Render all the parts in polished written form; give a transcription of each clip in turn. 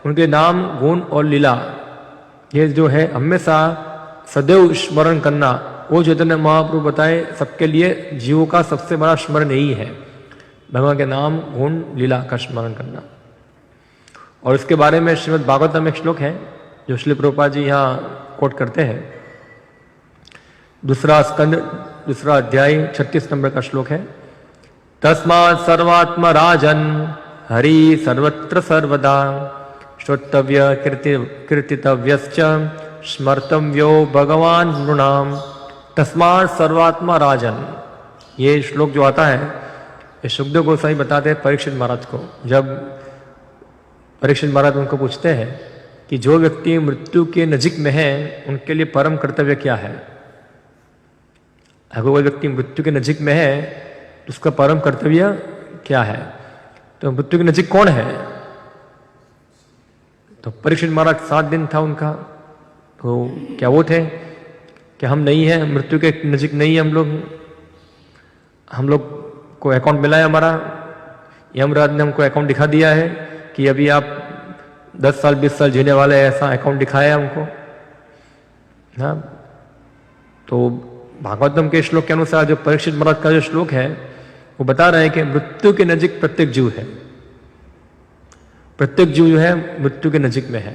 उनके नाम, गुण और लीला, ये जो है हमेशा सदैव स्मरण करना, वो चैतन्य महाप्रभु बताए सबके लिए जीवों का सबसे बड़ा स्मरण यही है, भगवान के नाम, गुण, लीला का स्मरण करना। और इसके बारे में श्रीमद् भागवतम में एक श्लोक है जो श्री प्रभुपाद जी यहाँ कोट करते हैं। दूसरा स्कंद, दूसरा अध्याय 36 नंबर का श्लोक है। तस्मात् सर्वात्मा राजन हरि सर्वत्र सर्वदा श्रोतव्य कीर्तितव्यश्च स्मर्तव्यो भगवान नृणाम। तस्मात् सर्वात्मा राजन, ये श्लोक जो आता है ये सुखदेव गोस्वामी बताते हैं परीक्षित महाराज को। जब परीक्षित महाराज उनको पूछते हैं कि जो व्यक्ति मृत्यु के नजीक में है उनके लिए परम कर्तव्य क्या है। अगर कोई व्यक्ति मृत्यु के नजीक में है तो उसका परम कर्तव्य क्या है। तो मृत्यु के नजीक कौन है? तो परीक्षित महाराज 7 दिन था उनका, तो क्या वो थे कि हम नहीं है, मृत्यु के नजीक नहीं है हम लोग को अकाउंट मिला है हमारा, यमराज ने हमको अकाउंट दिखा दिया है कि अभी आप 10 साल 20 साल जीने वाले, ऐसा अकाउंट दिखाया हमको। हाँ, तो भागवतम के श्लोक के अनुसार जो परीक्षित महाराज का जो श्लोक है वो बता रहे हैं कि मृत्यु के नजीक प्रत्येक जीव है, प्रत्येक जीव जो है मृत्यु के नजीक में है।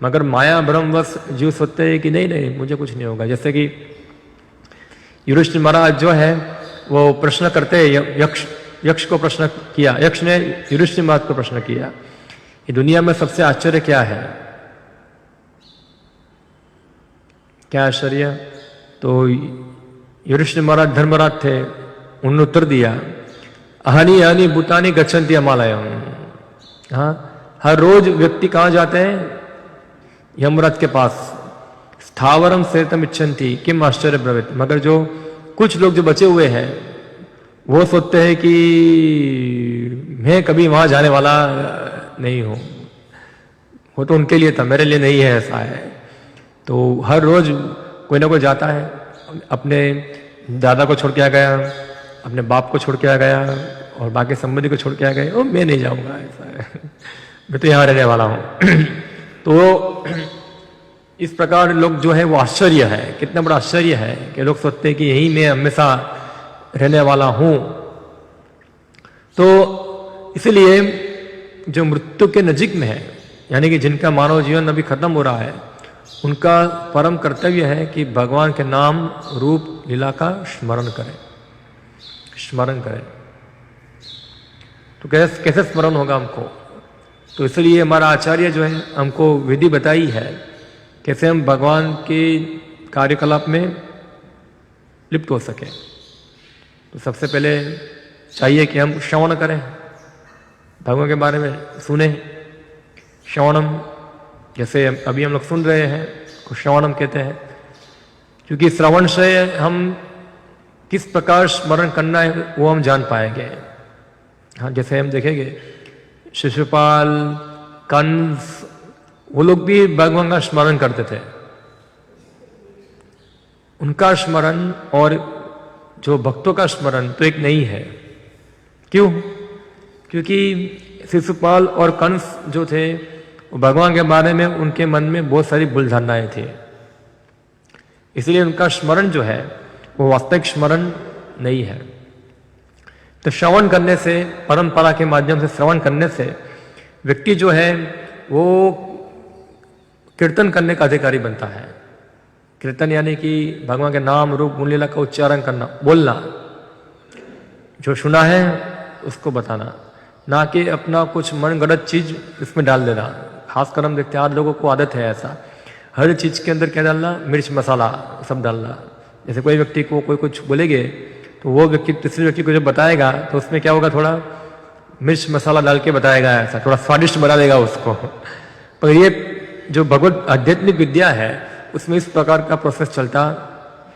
मगर माया भ्रमवश जीव सोचते हैं कि नहीं नहीं मुझे कुछ नहीं होगा। जैसे कि युधिष्ठिर महाराज जो है वो प्रश्न करते हैं, यक्ष को प्रश्न किया, यक्ष ने युधिष्ठिर महाराज को प्रश्न किया कि दुनिया में सबसे आश्चर्य क्या है, क्या आश्चर्य? तो युधिष्ठिर महाराज धर्मराज थे, उन्होंने उत्तर दिया अहानी अहानी भूतानी गच्छन्ति हिमालयम। हाँ, हर रोज व्यक्ति कहाँ जाते हैं? यमराज के पास। स्थावरम सेतम इच्छन्ति किम आश्चर्य ब्रवीत। मगर जो कुछ लोग जो बचे हुए हैं वो सोचते हैं कि मैं कभी वहां जाने वाला नहीं हूं, वो तो उनके लिए था, मेरे लिए नहीं है, ऐसा है। तो हर रोज कोई ना कोई जाता है, अपने दादा को छोड़ के आ गया, अपने बाप को छोड़ के आ गया और बाकी संबंधी को छोड़ के आ गए, ओ मैं नहीं जाऊंगा, ऐसा है, मैं तो यहाँ रहने वाला हूं। तो इस प्रकार लोग जो है वो आश्चर्य है, कितना बड़ा आश्चर्य है कि लोग सोचते हैं कि यही मैं हमेशा रहने वाला हूं। तो इसलिए जो मृत्यु के नजीक में है, यानी कि जिनका मानव जीवन अभी खत्म हो रहा है, उनका परम कर्तव्य है कि भगवान के नाम, रूप, लीला का स्मरण करें, स्मरण करें। तो कैसे स्मरण होगा हमको? तो इसलिए हमारा आचार्य जो है हमको विधि बताई है कैसे हम भगवान के कार्यकलाप में लिप्त हो सके। तो सबसे पहले चाहिए कि हम श्रवण करें, भगवान के बारे में सुने। श्रवणम, जैसे अभी हम लोग सुन रहे हैं, को श्रवणम कहते हैं, क्योंकि श्रवण से हम किस प्रकार स्मरण करना है वो हम जान पाएंगे। हाँ, जैसे हम देखेंगे शिशुपाल, कंस, वो लोग भी भगवान का स्मरण करते थे। उनका स्मरण और जो भक्तों का स्मरण तो एक नहीं है। क्यों? क्योंकि शिशुपाल और कंस जो थे वो भगवान के बारे में उनके मन में बहुत सारी भूल धारणाएं थी, इसलिए उनका स्मरण जो है वो वास्तविक स्मरण नहीं है। तो श्रवण करने से, परंपरा के माध्यम से श्रवण करने से व्यक्ति जो है वो कीर्तन करने का अधिकारी बनता है। कीर्तन यानी कि भगवान के नाम, रूप, गुण, लीला का उच्चारण करना, बोलना, जो सुना है उसको बताना, ना कि अपना कुछ मन गलत चीज इसमें डाल देना। खासकर हम देखते हैं आज लोगों को आदत है ऐसा, हर चीज के अंदर क्या डालना, मिर्च मसाला सब डालना। जैसे कोई व्यक्ति को कोई कुछ बोलेंगे तो वो व्यक्ति तीसरे व्यक्ति को जब बताएगा तो उसमें क्या होगा, थोड़ा मिर्च मसाला डाल के बताएगा, ऐसा थोड़ा स्वादिष्ट बना देगा उसको। पर ये जो भगवत आध्यात्मिक विद्या है उसमें इस प्रकार का प्रोसेस चलता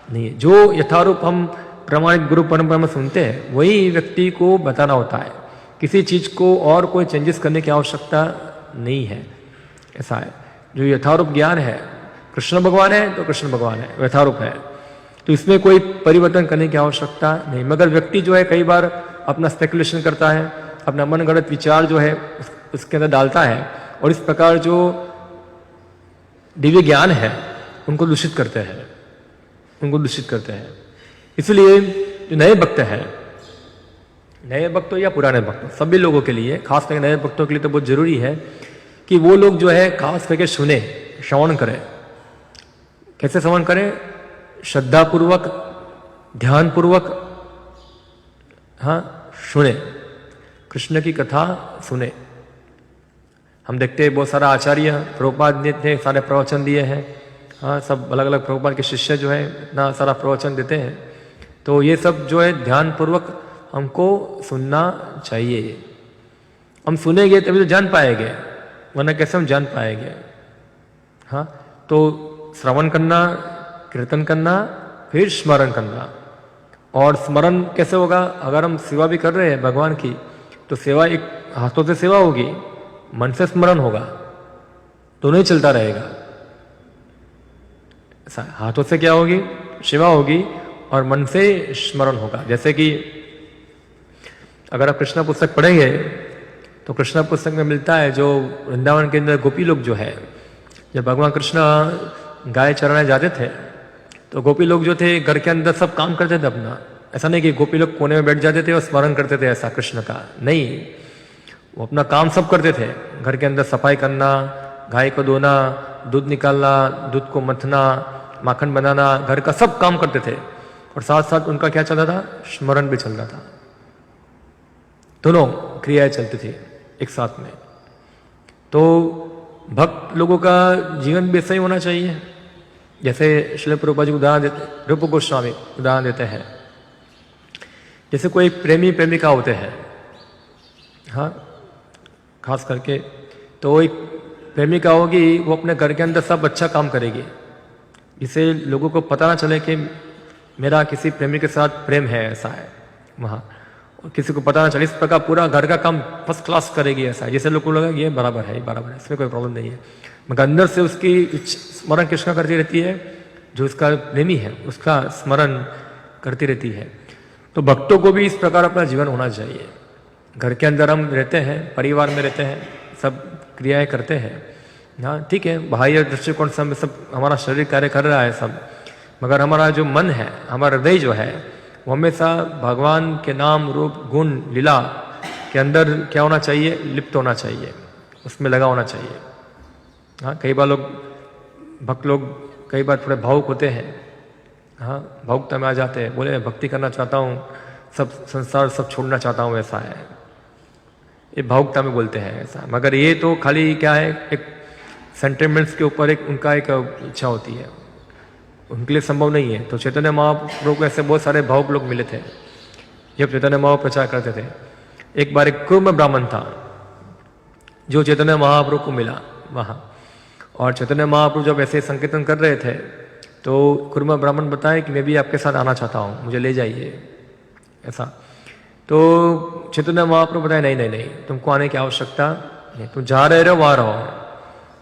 नहीं है। जो यथारूप हम प्रमाणित गुरु परंपरा में सुनते हैं वही व्यक्ति को बताना होता है, किसी चीज को और कोई चेंजेस करने की आवश्यकता नहीं है। ऐसा है, जो यथारूप ज्ञान है, कृष्ण भगवान है तो कृष्ण भगवान है, यथारूप है, तो इसमें कोई परिवर्तन करने की आवश्यकता नहीं। मगर व्यक्ति जो है कई बार अपना स्पेकुलेशन करता है, अपना मनगढ़ंत विचार जो है उसके अंदर डालता है, और इस प्रकार जो दिव्य ज्ञान है उनको दूषित करते हैं, उनको दूषित करते हैं। इसलिए जो नए भक्त हैं, नए भक्तों या पुराने भक्तों, सभी लोगों के लिए, खास करके नए भक्तों के लिए तो बहुत जरूरी है कि वो लोग जो है खास करके सुने, श्रवण करें। कैसे श्रवण करें? श्रद्धापूर्वक, ध्यानपूर्वक, हाँ, सुने, कृष्ण की कथा सुने। हम देखते हैं बहुत सारा आचार्य प्रभुपाद ने सारे प्रवचन दिए हैं, हाँ, सब अलग अलग प्रभुपाद के शिष्य जो है इतना सारा प्रवचन देते हैं। तो ये सब जो है ध्यानपूर्वक हमको सुनना चाहिए। हम सुनेंगे तभी तो जान पाएंगे, वरना कैसे हम जान पाएंगे? हाँ, तो श्रवण करना, कीर्तन करना, फिर स्मरण करना। और स्मरण कैसे होगा? अगर हम सेवा भी कर रहे हैं भगवान की, तो सेवा एक हाथों से सेवा होगी, मन से स्मरण होगा, दोनों ही चलता रहेगा। हाथों से क्या होगी? सेवा होगी, और मन से स्मरण होगा। जैसे कि अगर आप कृष्ण पुस्तक पढ़ेंगे तो कृष्ण पुस्तक में मिलता है जो वृंदावन के अंदर गोपी लोग जो है, जब भगवान कृष्ण गाय चराने जाते थे तो गोपी लोग जो थे घर के अंदर सब काम करते थे अपना। ऐसा नहीं कि गोपी लोग कोने में बैठ जाते थे और स्मरण करते थे, ऐसा कृष्ण का नहीं। वो अपना काम सब करते थे, घर के अंदर सफाई करना, गाय को धोना, दूध निकालना, दूध को मथना, माखन बनाना, घर का सब काम करते थे। और साथ साथ उनका क्या चल रहा था? स्मरण भी चल रहा था। दोनों क्रियाएं चलती थी एक साथ में। तो भक्त लोगों का जीवन भी ऐसा ही होना चाहिए। जैसे श्रील प्रभुपाद जी उदाहरण देते, रूप गोस्वामी उदाहरण देते हैं, जैसे कोई प्रेमी प्रेमिका होते हैं, हाँ, खास करके तो एक प्रेमिका होगी, वो अपने घर के अंदर सब अच्छा काम करेगी, जिससे लोगों को पता ना चले कि मेरा किसी प्रेमी के साथ प्रेम है, ऐसा है वहाँ, और किसी को पता ना चले। इस प्रकार पूरा घर का काम फर्स्ट क्लास करेगी, ऐसा है जैसे लोगों को लगा ये बराबर है, ये बराबर है, इसमें कोई प्रॉब्लम नहीं है, मगर अंदर से उसकी स्मरण किसका करती रहती है? जो उसका प्रेमी है उसका स्मरण करती रहती है। तो भक्तों को भी इस प्रकार अपना जीवन होना चाहिए। घर के अंदर हम रहते हैं, परिवार में रहते हैं, सब क्रियाएं करते हैं, हाँ ठीक है, बाह्य दृष्टिकोण से सब हमारा शरीर कार्य कर रहा है सब, मगर हमारा जो मन है, हमारा हृदय जो है, वो हमेशा भगवान के नाम, रूप, गुण, लीला के अंदर क्या होना चाहिए? लिप्त होना चाहिए, उसमें लगा होना चाहिए। हाँ, कई बार लोग, भक्त लोग कई बार थोड़े भावुक होते हैं, हाँ, भावुकता में आ जाते हैं, बोले मैं भक्ति करना चाहता हूँ, सब संसार सब छोड़ना चाहता हूँ, ऐसा है, ये भावुकता में बोलते हैं ऐसा। मगर ये तो खाली क्या है, एक सेंटिमेंट्स के ऊपर एक उनका एक इच्छा होती है, उनके लिए संभव नहीं है। तो चैतन्य महाप्रभु को ऐसे बहुत सारे भावुक लोग मिले थे जब चैतन्य महाप्रभु प्रचार करते थे। एक बार एक कुर्म ब्राह्मण था जो चैतन्य महाप्रभु को मिला वहाँ, और चैतन्य महाप्रभु जब ऐसे संकीर्तन कर रहे थे तो कुर्म ब्राह्मण बताए कि मैं भी आपके साथ आना चाहता हूँ, मुझे ले जाइए, ऐसा। तो चैतन्य महाप्रभु बताए नहीं नहीं नहीं, तुमको आने की आवश्यकता नहीं, तुम जा रहे रहो वहाँ रहो,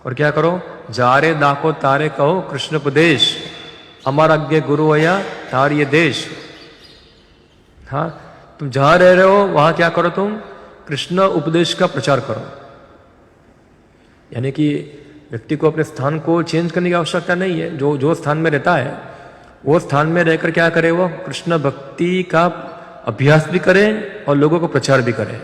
और क्या करो? जा रे दाको तारे कहो कृष्ण उपदेश, अमर अज्ञे गुरु अया तार ये देश। हाँ, तुम जहाँ रह रहे हो वहाँ क्या करो? तुम कृष्ण उपदेश का प्रचार करो। यानी कि व्यक्ति को अपने स्थान को चेंज करने की आवश्यकता नहीं है। जो जो स्थान में रहता है वो स्थान में रहकर क्या करे? वो कृष्ण भक्ति का अभ्यास भी करे और लोगों को प्रचार भी करे।